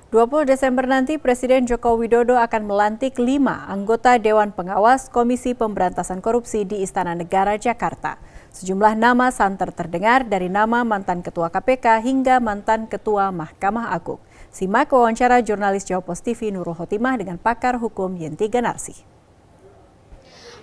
20 Desember nanti Presiden Joko Widodo akan melantik 5 anggota Dewan Pengawas Komisi Pemberantasan Korupsi di Istana Negara, Jakarta. Sejumlah nama santer terdengar dari nama mantan Ketua KPK hingga mantan Ketua Mahkamah Agung. Simak wawancara jurnalis Jawa Post TV Nurul Khotimah dengan pakar hukum Yenti Ganarsi.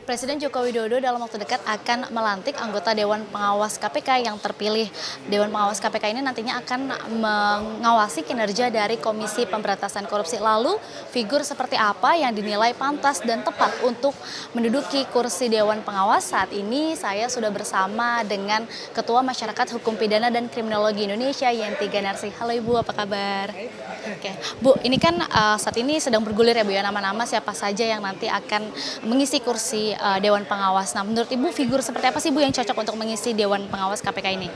Presiden Joko Widodo dalam waktu dekat akan melantik anggota Dewan Pengawas KPK yang terpilih. Dewan Pengawas KPK ini nantinya akan mengawasi kinerja dari Komisi Pemberantasan Korupsi. Lalu, figur seperti apa yang dinilai pantas dan tepat untuk menduduki kursi Dewan Pengawas? Saat ini saya sudah bersama dengan Ketua Masyarakat Hukum Pidana dan Kriminologi Indonesia, Yenti Ganarsi. Halo Ibu, apa kabar? Oke, Bu, ini kan saat ini sedang bergulir ya Bu ya, nama-nama siapa saja yang nanti akan mengisi kursi Dewan Pengawas. Nah, menurut Ibu figur seperti apa sih Bu yang cocok untuk mengisi Dewan Pengawas KPK ini?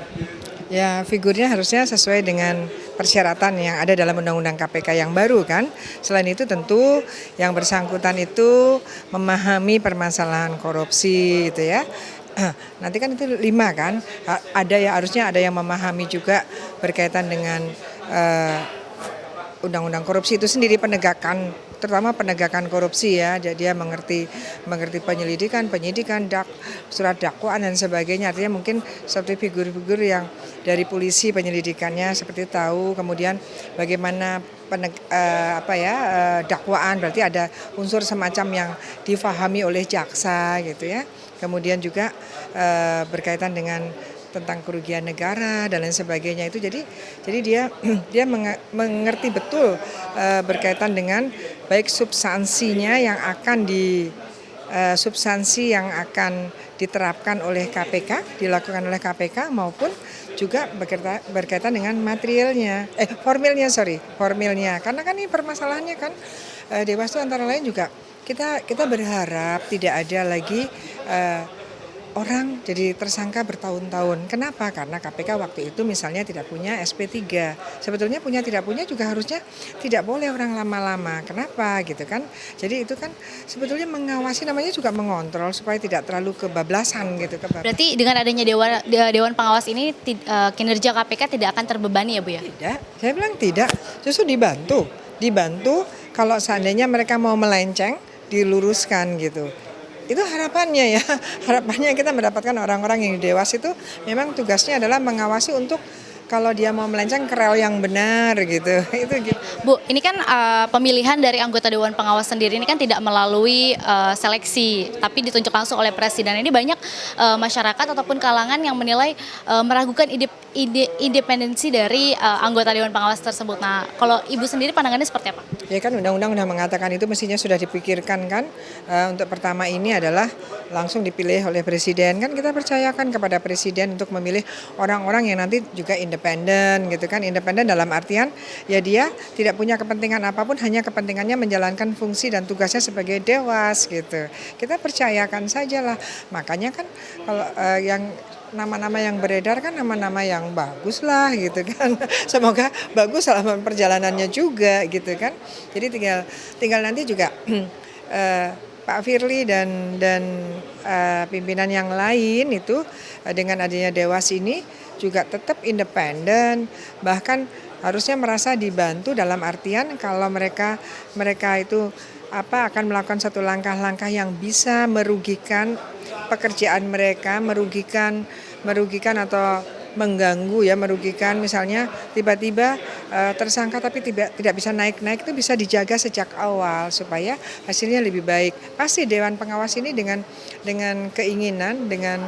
Ya, figurnya harusnya sesuai dengan persyaratan yang ada dalam Undang-Undang KPK yang baru kan. Selain itu tentu yang bersangkutan itu memahami permasalahan korupsi gitu ya. Nanti kan itu 5 kan, ada ya harusnya ada yang memahami juga berkaitan dengan Undang-Undang korupsi itu sendiri, penegakan, terutama penegakan korupsi ya. Jadi dia mengerti penyelidikan, penyidikan, surat dakwaan dan sebagainya. Artinya mungkin seperti figur-figur yang dari polisi penyelidikannya seperti tahu, kemudian bagaimana dakwaan, berarti ada unsur semacam yang difahami oleh jaksa gitu ya. Kemudian juga berkaitan dengan tentang kerugian negara dan lain sebagainya itu, jadi dia mengerti betul berkaitan dengan baik substansinya yang akan diterapkan oleh KPK, dilakukan oleh KPK, maupun juga berkaitan dengan formilnya, karena kan ini permasalahannya kan Dewas itu antara lain juga kita berharap tidak ada lagi orang jadi tersangka bertahun-tahun. Kenapa? Karena KPK waktu itu misalnya tidak punya SP3. Sebetulnya tidak punya juga harusnya tidak boleh orang lama-lama. Kenapa gitu kan? Jadi itu kan sebetulnya mengawasi, namanya juga mengontrol supaya tidak terlalu kebablasan gitu. Berarti dengan adanya Dewan Pengawas ini kinerja KPK tidak akan terbebani ya Bu ya? Tidak, saya bilang tidak. Justru dibantu kalau seandainya mereka mau melenceng, diluruskan gitu. Itu harapannya kita mendapatkan orang-orang yang Dewas itu memang tugasnya adalah mengawasi untuk kalau dia mau melenceng ke rel yang benar gitu. Itu gitu. Bu, ini kan pemilihan dari anggota Dewan Pengawas sendiri ini kan tidak melalui seleksi, tapi ditunjuk langsung oleh Presiden. Ini banyak masyarakat ataupun kalangan yang menilai meragukan independensi dari anggota Dewan Pengawas tersebut. Nah, kalau Ibu sendiri pandangannya seperti apa? Ya kan undang-undang sudah mengatakan itu mestinya sudah dipikirkan kan. Untuk pertama ini adalah langsung dipilih oleh Presiden. Kan kita percayakan kepada Presiden untuk memilih orang-orang yang nanti juga independen gitu kan. Independen dalam artian ya dia tidak punya kepentingan apapun, hanya kepentingannya menjalankan fungsi dan tugasnya sebagai Dewas gitu. Kita percayakan sajalah. Makanya kan kalau yang nama-nama yang beredar kan nama-nama yang bagus lah gitu kan. Semoga bagus selama perjalanannya juga gitu kan. Jadi tinggal nanti juga Pak Firly dan pimpinan yang lain itu dengan adanya Dewas ini juga tetap independen, bahkan harusnya merasa dibantu dalam artian kalau mereka itu akan melakukan satu langkah-langkah yang bisa merugikan pekerjaan mereka, merugikan atau mengganggu ya, merugikan misalnya tiba-tiba tersangka tapi tidak bisa naik-naik, itu bisa dijaga sejak awal supaya hasilnya lebih baik. Pasti Dewan Pengawas ini dengan keinginan, dengan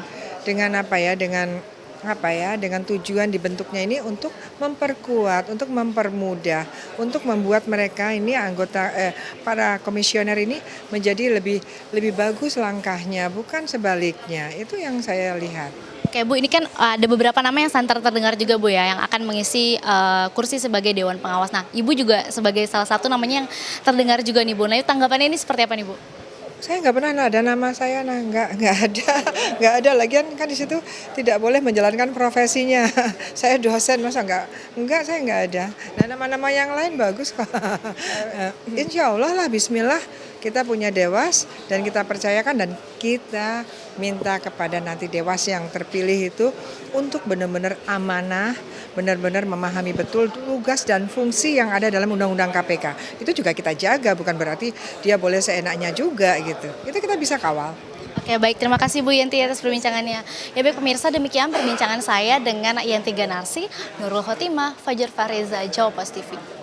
tujuan dibentuknya ini untuk memperkuat, untuk mempermudah, untuk membuat mereka ini para komisioner ini menjadi lebih bagus langkahnya, bukan sebaliknya. Itu yang saya lihat. Oke Bu, ini kan ada beberapa nama yang santer terdengar juga Bu ya, yang akan mengisi kursi sebagai Dewan Pengawas. Nah, Ibu juga sebagai salah satu namanya yang terdengar juga nih Bu. Nah, tanggapannya ini seperti apa nih Bu? Saya nggak pernah ada nama saya, nggak ada. Lagian kan di situ tidak boleh menjalankan profesinya. Saya dosen, masa nggak, saya nggak ada. Nah, nama-nama yang lain bagus kok. Insya Allah lah, Bismillah. kita punya Dewas dan kita percayakan dan kita minta kepada nanti Dewas yang terpilih itu untuk benar-benar amanah, benar-benar memahami betul tugas dan fungsi yang ada dalam Undang-Undang KPK. Itu juga kita jaga, bukan berarti dia boleh seenaknya juga gitu. Itu kita bisa kawal. Oke, baik, terima kasih Bu Yenti atas perbincangannya. Ya baik pemirsa, demikian perbincangan saya dengan Yenti Ganarsi, Nurul Khotimah, Fajar Fareza, Jawa Post TV.